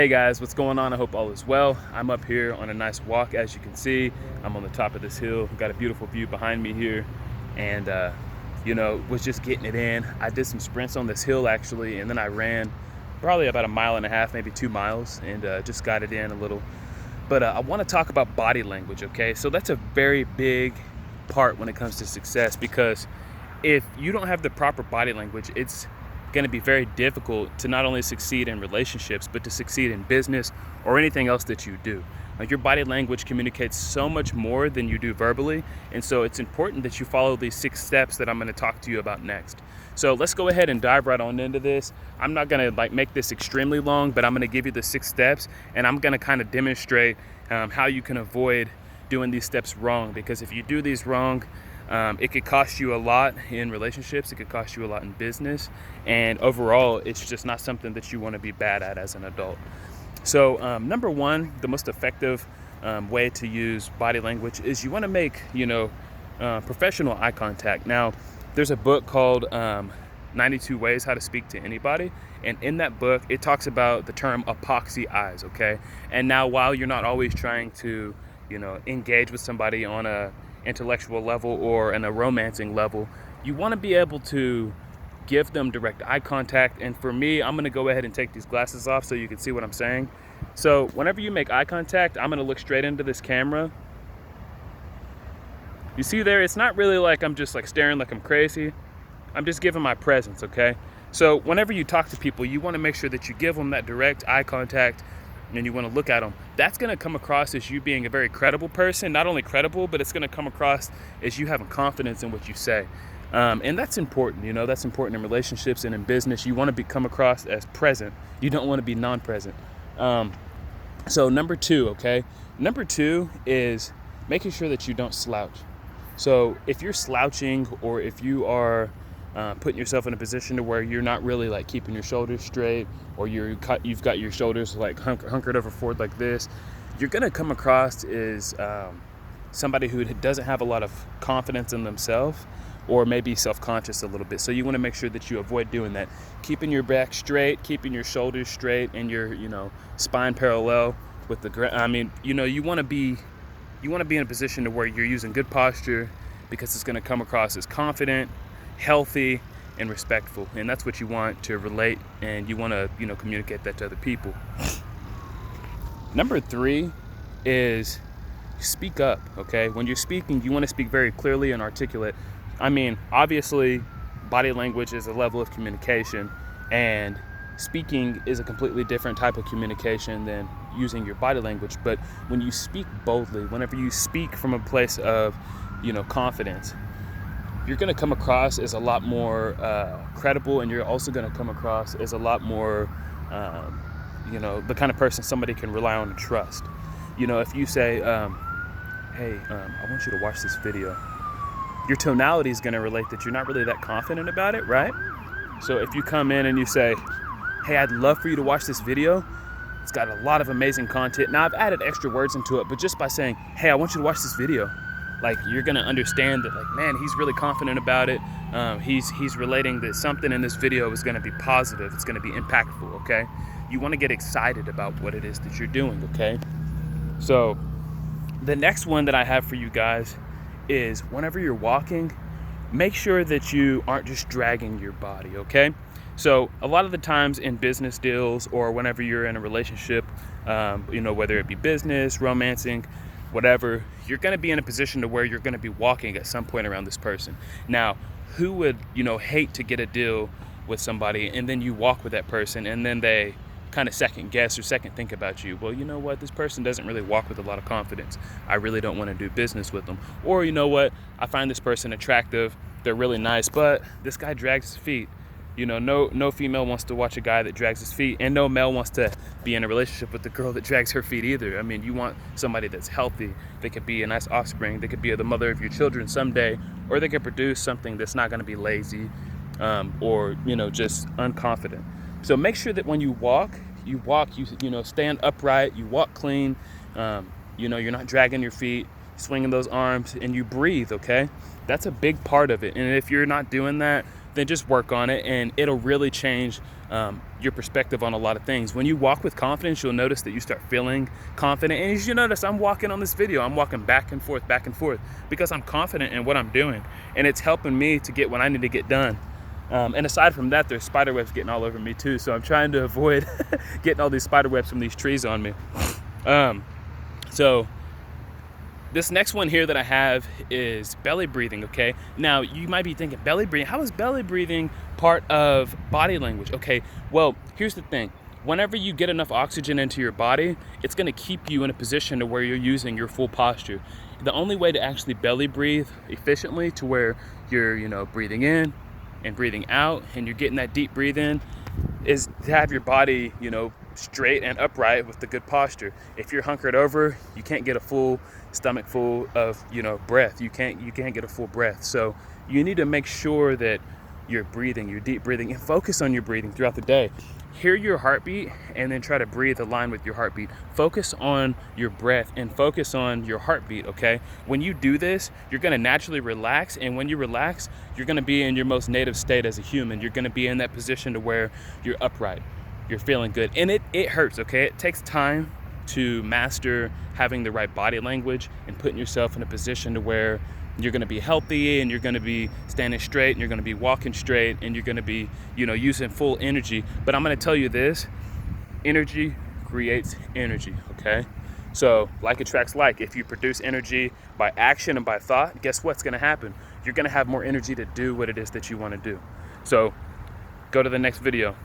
Hey guys, what's going on? I hope all is well. I'm up here on a nice walk. As you can see, I'm on the top of this hill. We've got a beautiful view behind me here, and was just getting it in. I did some sprints on this hill actually, and then I ran probably about 1.5 miles, maybe 2 miles, and just got it in a little. But I want to talk about body language, okay? So that's a very big part when it comes to success, because if you don't have the proper body language, it's going to be very difficult to not only succeed in relationships, but to succeed in business or anything else that you do. Like, your body language communicates so much more than you do verbally. And so it's important that you follow these 6 steps that I'm going to talk to you about next. So let's go ahead and dive right on into this. I'm not going to make this extremely long, but I'm going to give you the 6 steps, and I'm going to kind of demonstrate how you can avoid doing these steps wrong. Because if you do these wrong, it could cost you a lot in relationships. It could cost you a lot in business. And overall, it's just not something that you want to be bad at as an adult. So number one, the most effective way to use body language is you want to make, professional eye contact. Now, there's a book called 92 Ways How to Speak to Anybody. And in that book, it talks about the term epoxy eyes, okay? And now, while you're not always trying to, engage with somebody on a intellectual level or in a romancing level, you want to be able to give them direct eye contact. And for me, I'm going to go ahead and take these glasses off so you can see what I'm saying. So whenever you make eye contact, I'm going to look straight into this camera. You see there, it's not really like I'm just staring like I'm crazy. I'm just giving my presence, okay? So whenever you talk to people, you want to make sure that you give them that direct eye contact, and you want to look at them. That's going to come across as you being a very credible person. Not only credible, but it's going to come across as you having confidence in what you say. And that's important. That's important in relationships and in business. You want to come across as present. You don't want to be non-present. So number 2, okay? Number 2 is making sure that you don't slouch. So if you're slouching, or if you are putting yourself in a position to where you're not really keeping your shoulders straight, or you've got your shoulders hunkered over forward like this, you're gonna come across as somebody who doesn't have a lot of confidence in themselves, or maybe self-conscious a little bit. So you want to make sure that you avoid doing that. Keeping your back straight, keeping your shoulders straight, and your spine parallel with the ground. You want to be in a position to where you're using good posture, because it's going to come across as confident, healthy, and respectful. And that's what you want to relate, and you want to communicate that to other people. Number 3 is speak up, okay? When you're speaking, you want to speak very clearly and articulate. Obviously, body language is a level of communication, and speaking is a completely different type of communication than using your body language. But when you speak boldly, whenever you speak from a place of confidence, you're going to come across as a lot more credible, and you're also going to come across as a lot more the kind of person somebody can rely on and trust. If you say, hey, I want you to watch this video, your tonality is going to relate that you're not really that confident about it, right? So if you come in and you say, hey, I'd love for you to watch this video, it's got a lot of amazing content. Now, I've added extra words into it, but just by saying, hey, I want you to watch this video, you're going to understand that, man, he's really confident about it. He's relating that something in this video is going to be positive. It's going to be impactful, okay? You want to get excited about what it is that you're doing, okay? So the next one that I have for you guys is, whenever you're walking, make sure that you aren't just dragging your body, okay? So a lot of the times in business deals, or whenever you're in a relationship, whether it be business, romancing, whatever, you're going to be in a position to where you're going to be walking at some point around this person. Now, who would, hate to get a deal with somebody, and then you walk with that person, and then they kind of second guess or second think about you? Well, you know what? This person doesn't really walk with a lot of confidence. I really don't want to do business with them. Or, you know what? I find this person attractive. They're really nice, but this guy drags his feet. No female wants to watch a guy that drags his feet, and no male wants to be in a relationship with a girl that drags her feet either. You want somebody that's healthy. They could be a nice offspring. They could be the mother of your children someday, or they could produce something that's not going to be lazy, or just unconfident. So make sure that when you walk, you stand upright, you walk clean, you're not dragging your feet, swinging those arms, and you breathe, okay? That's a big part of it. And if you're not doing that, then just work on it, and it'll really change your perspective on a lot of things. When you walk with confidence, you'll notice that you start feeling confident. And as you notice, I'm walking on this video, I'm walking back and forth, because I'm confident in what I'm doing, and it's helping me to get what I need to get done. And aside from that, there's spider webs getting all over me too, so I'm trying to avoid getting all these spider webs from these trees on me. So this next one here that I have is belly breathing, okay? Now, you might be thinking, belly breathing, how is belly breathing part of body language? Okay, well, here's the thing. Whenever you get enough oxygen into your body, it's gonna keep you in a position to where you're using your full posture. The only way to actually belly breathe efficiently, to where you're, breathing in and breathing out, and you're getting that deep breathe in, is to have your body, straight and upright with the good posture. If you're hunkered over, you can't get a full stomach full of, breath. You can't get a full breath. So you need to make sure that you're breathing, you're deep breathing, and focus on your breathing throughout the day. Hear your heartbeat and then try to breathe aligned with your heartbeat. Focus on your breath and focus on your heartbeat, okay? When you do this, you're gonna naturally relax, and when you relax, you're gonna be in your most native state as a human. You're gonna be in that position to where you're upright, you're feeling good. And it hurts, okay? It takes time to master having the right body language and putting yourself in a position to where you're going to be healthy, and you're going to be standing straight, and you're going to be walking straight, and you're going to be, using full energy. But I'm going to tell you this, energy creates energy, okay? So like attracts like. If you produce energy by action and by thought, guess what's going to happen? You're going to have more energy to do what it is that you want to do. So go to the next video.